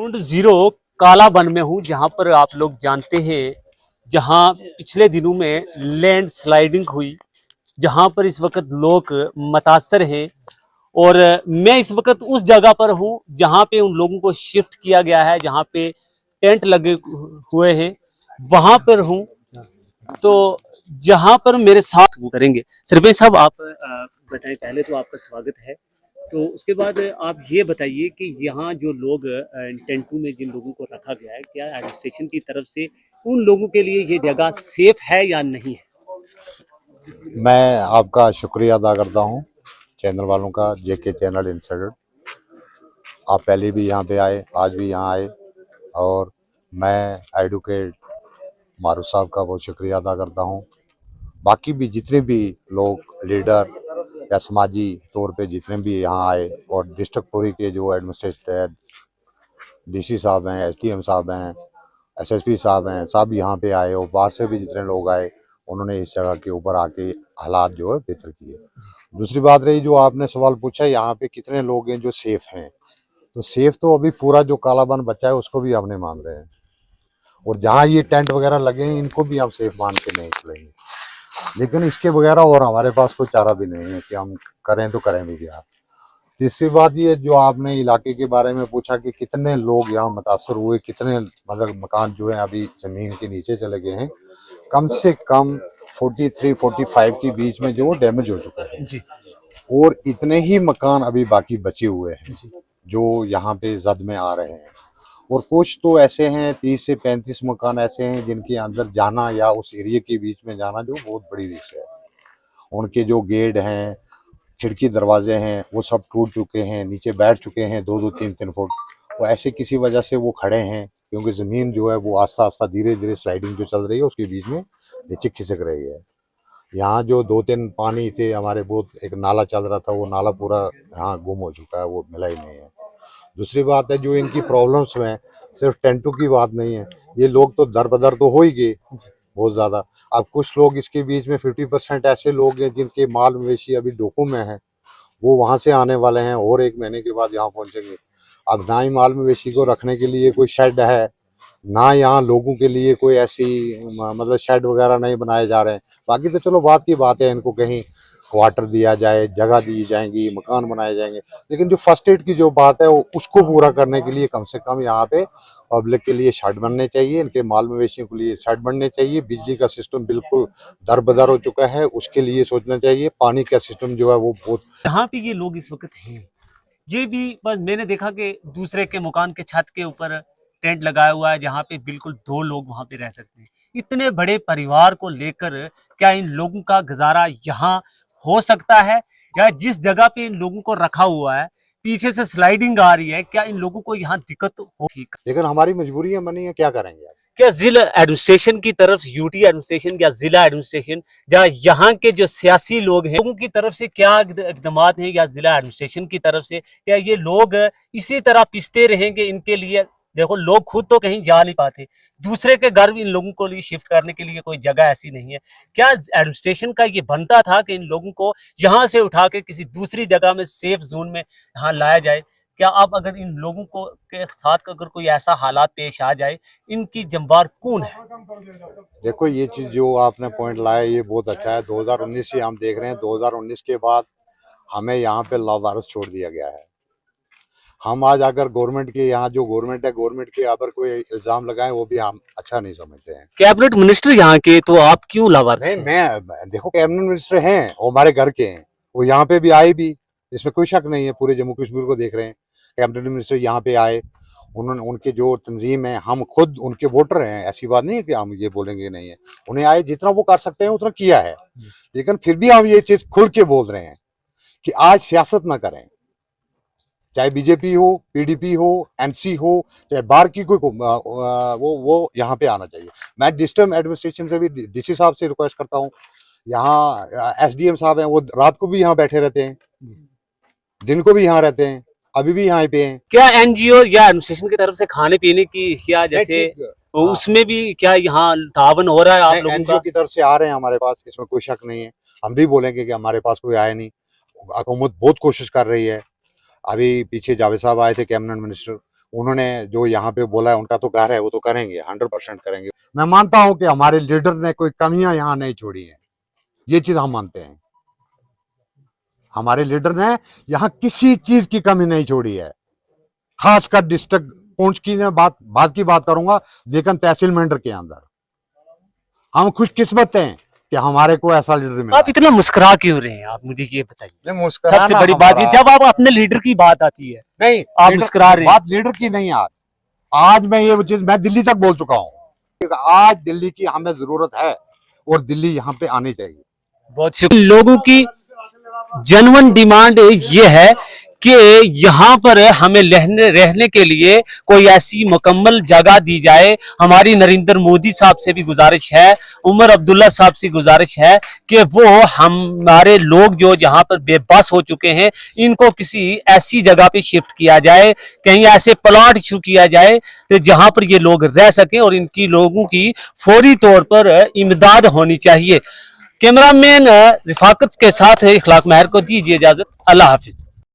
0 कालाबन में हूँ, जहाँ पर आप लोग जानते हैं, जहाँ पिछले दिनों में लैंड स्लाइडिंग हुई, जहाँ पर इस वक्त लोग मुतासर हैं। और मैं इस वक्त उस जगह पर हूँ जहाँ पे उन लोगों को शिफ्ट किया गया है, जहाँ पे टेंट लगे हुए हैं, वहाँ पर हूँ। तो जहाँ पर मेरे साथ वो करेंगे सरपंच साहब, आप बताएं, पहले तो आपका स्वागत है। तो उसके बाद आप ये बताइए कि यहाँ जो लोग टेंटू में जिन लोगों को रखा गया है, क्या एडमिनिस्ट्रेशन की तरफ से उन लोगों के लिए ये जगह सेफ है या नहीं है? मैं आपका शुक्रिया अदा करता हूँ, चैनल वालों का, जेके चैनल इंसाइडर। आप पहले भी यहाँ पे आए, आज भी यहाँ आए, और मैं एडवोकेट मारूफ साहब का बहुत शुक्रिया अदा करता हूँ। बाकी भी जितने भी लोग लीडर या समाजी तौर पे जितने भी यहाँ आए, और डिस्ट्रिक्ट पुरी के जो एडमिनिस्ट्रेटर डीसी साहब हैं, एसडीएम साहब हैं, एसएसपी साहब हैं, सब यहाँ पे आए, और बाहर से भी जितने लोग आए, उन्होंने इस जगह के ऊपर आके हालात जो है बेहतर किए। दूसरी बात रही, जो आपने सवाल पूछा यहाँ पे कितने लोग हैं जो सेफ हैं, तो सेफ तो अभी पूरा जो कालाबन बचा है उसको भी हमने मान रहे हैं, और जहाँ ये टेंट वगैरह लगे हैं इनको भी हम सेफ मान के नहीं चलेंगे। लेकिन इसके वगैरह और हमारे पास कोई चारा भी नहीं है कि हम करें तो करें भी क्या। तीसरी बात ये, जो आपने इलाके के बारे में पूछा कि कितने लोग यहाँ मुतासर हुए, कितने मतलब मकान जो है अभी ज़मीन के नीचे चले गए हैं, कम से कम 43-45 के बीच में जो डैमेज हो चुका है जी। और इतने ही मकान अभी बाकी बचे हुए हैं जो यहाँ पे जद में आ रहे हैं, और कुछ तो ऐसे हैं 30 से 35 मकान ऐसे हैं जिनके अंदर जाना या उस एरिया के बीच में जाना जो बहुत बड़ी रिस्क है। उनके जो गेट हैं, खिड़की दरवाजे हैं, वो सब टूट चुके हैं, नीचे बैठ चुके हैं 2-2 3-3 फुट। वो ऐसे किसी वजह से वो खड़े हैं क्योंकि ज़मीन जो है वो आस्ता आस्ता धीरे धीरे स्लाइडिंग जो चल रही है उसके बीच में नीचे खिसक रही है। यहाँ जो 2-3 पानी थे हमारे, बहुत एक नाला चल रहा था, वो नाला पूरा यहाँ गुम हो चुका है, वो मिला ही नहीं है। दूसरी बात है, जो इनकी प्रॉब्लम्स में सिर्फ टेंटू की बात नहीं है, ये लोग तो दर बदर तो हो ही गए बहुत ज़्यादा। अब कुछ लोग इसके बीच में 50% ऐसे लोग हैं जिनके माल मवेशी अभी डोकू में हैं, वो वहाँ से आने वाले हैं और 1 महीने के बाद यहाँ पहुँचेंगे। अब ना ही माल मवेशी को रखने के लिए कोई शेड है, ना यहाँ लोगों के लिए कोई ऐसी मतलब शेड वगैरह नहीं बनाए जा रहे हैं। बाकी तो चलो बात की बात है, इनको कहीं क्वार्टर दिया जाए, जगह दी जाएंगी, मकान बनाए जाएंगे, लेकिन जो फर्स्ट एड की जो बात है उसको पूरा करने के लिए कम से कम यहाँ पे पब्लिक के लिए शेड बनने चाहिए, इनके माल मवेशियों के लिए शेड बनने चाहिए। बिजली का सिस्टम बिल्कुल दरबदर हो चुका है, उसके लिए सोचना चाहिए। पानी का सिस्टम जो है वो बहुत, जहाँ पे ये लोग इस वक्त हैं, ये भी बस मैंने देखा कि दूसरे के मकान के छत के ऊपर टेंट लगाया हुआ है, जहाँ पे बिल्कुल 2 लोग वहाँ पे रह सकते हैं। इतने बड़े परिवार को लेकर क्या इन लोगों का गुजारा यहाँ हो सकता है? या जिस जगह पे इन लोगों को रखा हुआ है, पीछे से स्लाइडिंग आ रही है, क्या इन लोगों को यहाँ दिक्कत होगी? लेकिन हमारी मजबूरियां बनी है, क्या करेंगे आप। क्या जिला एडमिनिस्ट्रेशन की तरफ, यूटी एडमिनिस्ट्रेशन या जिला एडमिनिस्ट्रेशन या यहाँ के जो सियासी लोग हैं, लोगों की तरफ से क्या इकदाम हैं, या जिला एडमिनिस्ट्रेशन की तरफ से क्या ये लोग इसी तरह पिसते रहेंगे? इनके लिए देखो, लोग खुद तो कहीं जा नहीं पाते, दूसरे के घर इन लोगों को लिए शिफ्ट करने के लिए कोई जगह ऐसी नहीं है। क्या एडमिनिस्ट्रेशन का ये बनता था कि इन लोगों को यहाँ से उठा के किसी दूसरी जगह में, सेफ जोन में यहाँ लाया जाए? क्या अब अगर इन लोगों को के साथ अगर कोई ऐसा हालात पेश आ जाए, इनकी जिम्मेवार कौन है? देखो, ये चीज जो आपने पॉइंट लाया ये बहुत अच्छा है। 2019 से हम देख रहे हैं, 2019 के बाद हमें यहाँ पे लावारिस छोड़ दिया गया है। हम आज अगर गवर्नमेंट के यहाँ जो गवर्नमेंट है, गवर्नमेंट के यहाँ पर कोई इल्जाम लगाए वो भी हम अच्छा नहीं समझते हैं। कैबिनेट मिनिस्टर यहाँ के, तो आप क्यों लावारिस नहीं, हैं? मैं देखो, कैबिनेट मिनिस्टर हैं, वो हमारे घर के हैं, वो यहाँ पे भी आए भी, इसमें कोई शक नहीं है। पूरे जम्मू कश्मीर को देख रहे हैं, कैबिनेट मिनिस्टर यहाँ पे आए, उन्होंने, उनके जो तंजीम है, हम खुद उनके वोटर हैं, ऐसी बात नहीं है कि हम ये बोलेंगे नहीं है। उन्हें आए, जितना वो कर सकते हैं उतना किया है, लेकिन फिर भी हम ये चीज खुल के बोल रहे हैं कि आज सियासत ना करें, चाहे बीजेपी हो, पीडीपी हो, एनसी हो, चाहे बाहर की कोई वो यहाँ पे आना चाहिए। मैं डिस्ट्रिक्ट एडमिनिस्ट्रेशन से भी, डीसी साहब से रिक्वेस्ट करता हूँ, यहाँ एसडीएम साहब हैं, वो रात को भी यहाँ बैठे रहते हैं, दिन को भी यहाँ रहते हैं, अभी भी यहाँ पे हैं। क्या एनजीओ या एडमिनिस्ट्रेशन की तरफ से खाने पीने की या जैसे उसमें भी क्या यहाँ तावन हो रहा है आप लोगों एनजीओ का? की तरफ से आ रहे हैं हमारे पास, इसमें कोई शक नहीं है। हम भी बोलेंगे कि हमारे पास कोई आया नहीं, हुकूमत बहुत कोशिश कर रही है। अभी पीछे जावेद साहब आए थे कैबिनेट मिनिस्टर, उन्होंने जो यहाँ पे बोला है उनका तो घर है, वो तो करेंगे, 100% करेंगे। मैं मानता हूँ कि हमारे लीडर ने कोई कमियां यहाँ नहीं छोड़ी है, ये चीज हम मानते हैं। हमारे लीडर ने यहाँ किसी चीज की कमी नहीं छोड़ी है। खासकर डिस्ट्रिक्ट पुंछ की मैं बात करूंगा, लेकिन तहसील मंडल के अंदर हम खुशकिस्मत हैं कि हमारे को ऐसा लीडर मिला। आप इतना मुस्कुरा क्यों रहे हैं, आप मुझे ये बताइए। नहीं, मुस्कुराना सबसे बड़ी बात ये, जब आप अपने लीडर की बात आती है नहीं, आप लीडर- मुस्कुरा रहे हैं। बात लीडर की नहीं। आज मैं ये चीज मैं दिल्ली तक बोल चुका हूँ, आज दिल्ली की हमें जरूरत है और दिल्ली यहाँ पे आनी चाहिए। बहुत शुक्रिया। लोगों की जनवन डिमांड ये है कि यहाँ पर हमें रहने के लिए कोई ऐसी मुकम्मल जगह दी जाए। हमारी नरेंद्र मोदी साहब से भी गुजारिश है, उमर अब्दुल्ला साहब से गुजारिश है कि वो हमारे लोग जो यहाँ पर बेबस हो चुके हैं, इनको किसी ऐसी जगह पे शिफ्ट किया जाए, कहीं ऐसे प्लॉट इशू किया जाए कि जहाँ पर ये लोग रह सकें और इनकी लोगों की फौरी तौर पर इमदाद होनी चाहिए। कैमरामैन रिफाकत के साथ इखलाक महर को दीजिए इजाजत। अल्लाह हाफिज।